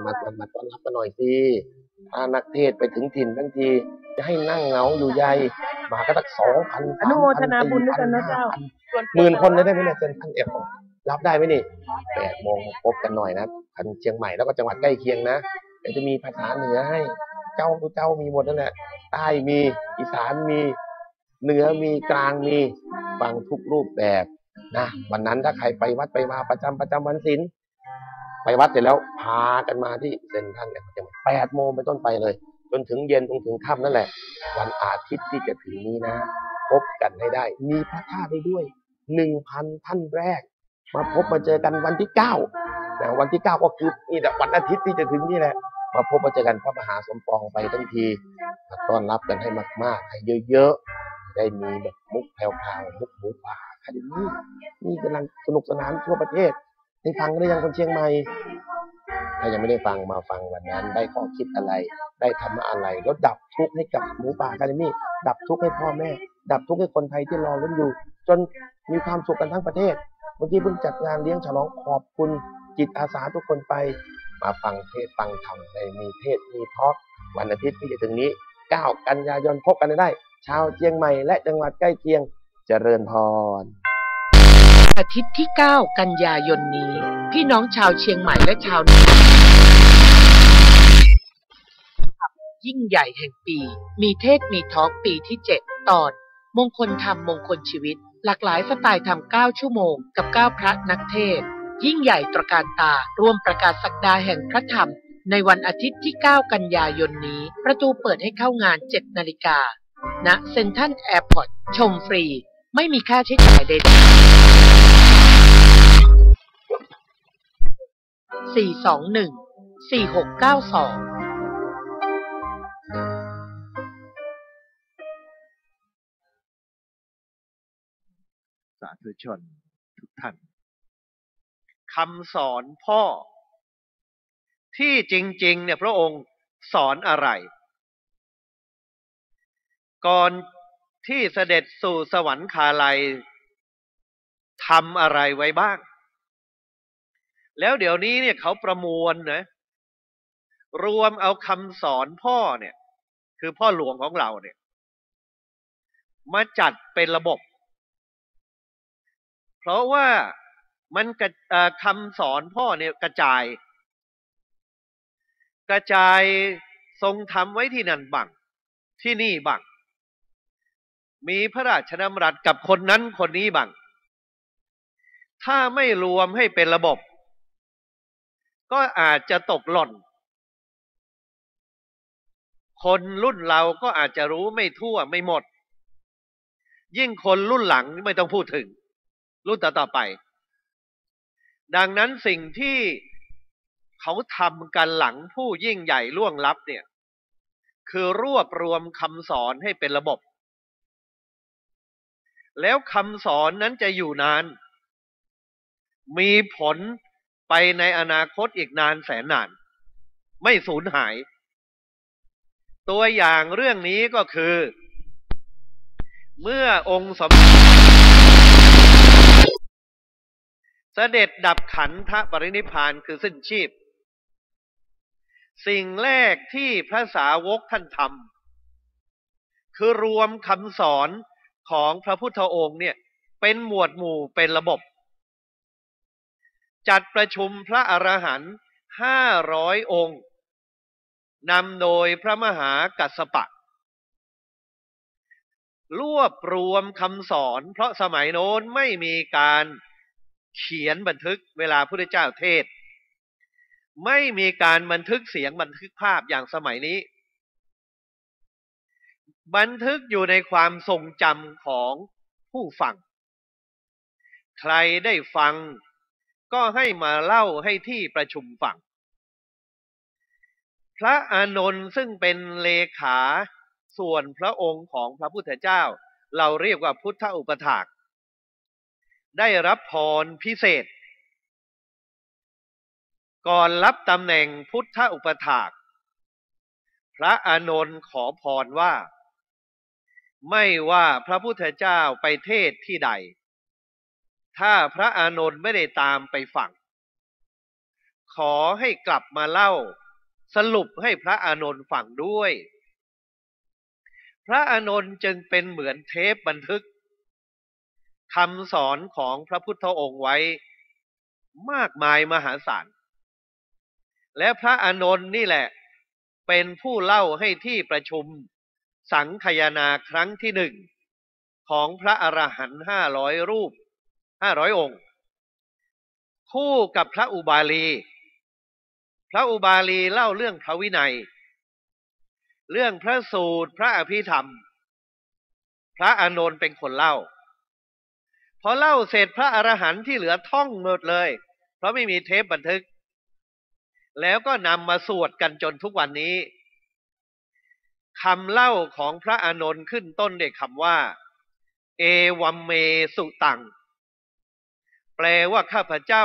มาต้อนรับกันหน่อยสิถ้านักเทศไปถึงถิ่นทั้งทีจะให้นั่งเหงาอยู่ใยมาก็ตั้ง2,000 3,000 4,000 5,000 10,000 คนเลยได้ไหมเนี่ยเซนทรัลเอ็มรับได้ไหมนี่8 โมงพบกันหน่อยนะทันเชียงใหม่แล้วก็จังหวัดใกล้เคียงนะเดี๋ยวจะมีภาษาเหนือให้เจ้ามีหมดนั่นแหละใต้มีอีสานมีเหนือมีกลางมีฟังทุกรูปแบบนะวันนั้นถ้าใครไปวัดไปมาประจำวันศีลไปวัดเสร็จแล้วพากันมาที่เซ็นทรัลเนี่ย8 โมงเป็นต้นไปเลยจนถึงเย็นถึงค่ำนั่นแหละวันอาทิตย์ที่จะถึงนี้นะพบกันให้ได้มีพระธาตุได้ด้วย 1,000 ท่านแรกมาพบมาเจอกันวันที่9แต่วันที่9ก็คือนี่แหละวันอาทิตย์ที่จะถึงนี่แหละมาพบมาเจอกันพระมหาสมปองไปทั้งทีต้อนรับกันให้มากๆให้เยอะๆได้มีแบบมุกแผ่วๆมุกหมูป่าคดีนี่กำลังสนุกสนานทั่วประเทศได้ฟังกันหรือยังคนเชียงใหม่ถ้ายังไม่ได้ฟังมาฟังวันนั้นได้ข้อคิดอะไรได้ธรรมะอะไรแล้วดับทุกข์ให้กับหมูป่าคดีนี่ดับทุกข์ให้พ่อแม่ดับทุกข์ให้คนไทยที่รอลุ้นอยู่จนมีความสุขกันทั้งประเทศเมื่อกี้เพิ่งจัดงานเลี้ยงฉลองขอบคุณจิตอาสาทุกคนไปมาฟังเทศฟังธรรมในมีเทศมีทอล์กวันอาทิตย์ที่จะถึงนี้9 กันยายนพบกันได้ชาวเชียงใหม่และจังหวัดใกล้เคียงเจริญพรอาทิตย์ที่9 กันยายนนี้พี่น้องชาวเชียงใหม่และชาวยิ่งใหญ่แห่งปีมีเทศมีทอล์กปีที่7ตอนมงคลธรรมมงคลชีวิตหลากหลายสไตล์ธรรม9 ชั่วโมงกับ9 พระนักเทศยิ่งใหญ่ตระการตาร่วมประกาศศักดาแห่งพระธรรมในวันอาทิตย์ที่9 กันยายนนี้ประตูเปิดให้เข้างาน 7 นาฬิกาณเซ็นทรัลแอร์พอร์ตชมฟรีไม่มีค่าใช้จ่ายใดๆ421-4692สาธุชนทุกท่านคำสอนพ่อที่จริงๆเนี่ยพระองค์สอนอะไรก่อนที่เสด็จสู่สวรรคาลัยทำอะไรไว้บ้างแล้วเดี๋ยวนี้เนี่ยเขาประมวลนะรวมเอาคำสอนพ่อเนี่ยคือพ่อหลวงของเราเนี่ยมาจัดเป็นระบบเพราะว่ามันคำสอนพ่อเนี่ยกระจายทรงทำไว้ที่นั่นบ้างที่นี่บ้างมีพระราชดำรัสกับคนนั้นคนนี้บ้างถ้าไม่รวมให้เป็นระบบก็อาจจะตกหล่นคนรุ่นเราก็อาจจะรู้ไม่ทั่วไม่หมดยิ่งคนรุ่นหลังไม่ต้องพูดถึงรุ่นต่อไปดังนั้นสิ่งที่เขาทำกันหลังผู้ยิ่งใหญ่ล่วงลับเนี่ยคือรวบรวมคำสอนให้เป็นระบบแล้วคำสอนนั้นจะอยู่นานมีผลไปในอนาคตอีกนานแสนนานไม่สูญหายตัวอย่างเรื่องนี้ก็คือเมื่อองค์สมเด็จเสด็จดับขันธปรินิพพานคือสิ้นชีพสิ่งแรกที่พระสาวกท่านทำคือรวมคำสอนของพระพุทธองค์เนี่ยเป็นหมวดหมู่เป็นระบบจัดประชุมพระอรหันต์500 องค์นำโดยพระมหากัสสปะรวบรวมคำสอนเพราะสมัยโน้นไม่มีการเขียนบันทึกเวลาพระพุทธเจ้าเทศน์ไม่มีการบันทึกเสียงบันทึกภาพอย่างสมัยนี้บันทึกอยู่ในความทรงจำของผู้ฟังใครได้ฟังก็ให้มาเล่าให้ที่ประชุมฟังพระอานนท์ซึ่งเป็นเลขาส่วนพระองค์ของพระพุทธเจ้าเราเรียกว่าพุทธอุปถากได้รับพรพิเศษก่อนรับตำแหน่งพุทธอุปถากพระอานนท์ขอพรว่าไม่ว่าพระพุทธเจ้าไปเทศที่ใดถ้าพระอานนท์ไม่ได้ตามไปฟัง ขอให้กลับมาเล่าสรุปให้พระอานนท์ฟังด้วยพระอานนท์จึงเป็นเหมือนเทปบันทึกคำสอนของพระพุทธองค์ไว้มากมายมหาศาลและพระอานนท์นี่แหละเป็นผู้เล่าให้ที่ประชุมสังคายนาครั้งที่หนึ่งของพระอรหันต์500 รูป500 องค์คู่กับพระอุบาลีพระอุบาลีเล่าเรื่องพระวินัยเรื่องพระสูตรพระอภิธรรมพระอานนท์เป็นคนเล่าพอเล่าเสร็จพระอรหันต์ที่เหลือท่องหมดเลยเพราะไม่มีเทปบันทึกแล้วก็นำมาสวดกันจนทุกวันนี้คำเล่าของพระอานนท์ขึ้นต้นด้วยคำว่าเอวัมเมสุตังแปลว่าข้าพเจ้า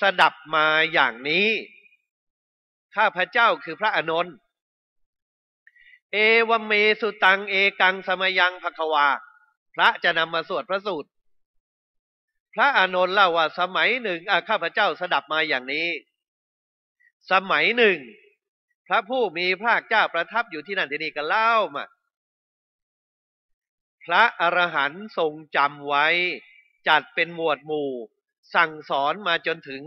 สดับมาอย่างนี้ข้าพเจ้าคือพระอานนท์เอวัมเมสุตังเอกังสมยังภควาพระจะนำมาสวดพระสูตรพระอานนท์เล่าว่าสมัยหนึ่งข้าพเจ้าสดับมาอย่างนี้สมัยหนึ่งพระผู้มีพระเจ้าประทับอยู่ที่นั่นที่นี่ก็เล่ามาพระอรหันต์ทรงจำไว้จัดเป็นหมวดหมู่สั่งสอนมาจนถึง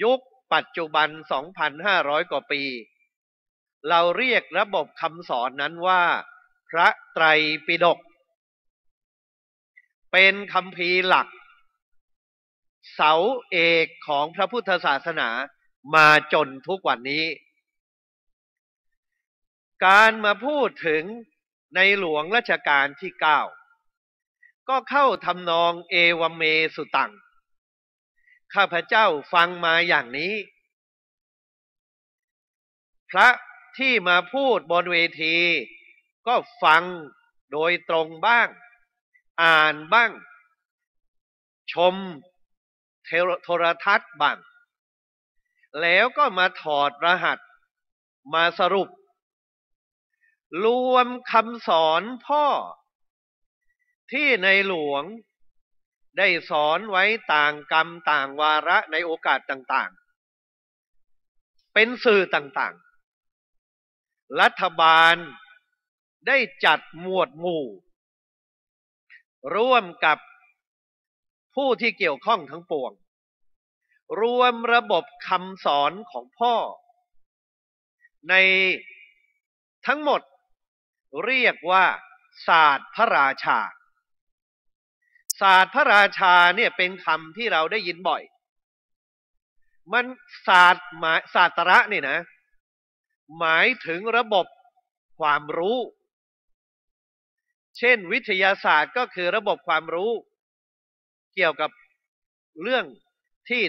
ยุคปัจจุบัน 2,500 กว่าปีเราเรียกระบบคำสอนนั้นว่าพระไตรปิฎกเป็นคัมภีร์หลักเสาเอกของพระพุทธศาสนามาจนทุกวันนี้การมาพูดถึงในหลวงรัชกาลที่ 9ก็เข้าทำนองเอวัมเมสุตังข้าพเจ้าฟังมาอย่างนี้พระที่มาพูดบนเวทีก็ฟังโดยตรงบ้างอ่านบ้างชมโทรทัศน์บ้างแล้วก็มาถอดรหัสมาสรุปรวมคำสอนพ่อที่ในหลวงได้สอนไว้ต่างกรรมต่างวาระในโอกาสต่างๆเป็นสื่อต่างๆรัฐบาลได้จัดหมวดหมู่ร่วมกับผู้ที่เกี่ยวข้องทั้งปวงรวมระบบคำสอนของพ่อในทั้งหมดเรียกว่าศาสตร์พระราชาศาสตร์พระราชาเนี่ยเป็นคำที่เราได้ยินบ่อยมันศาสตร์ศาสตระนี่นะหมายถึงระบบความรู้เช่นวิทยาศาสตร์ก็คือระบบความรู้เกี่ยวกับเรื่องที่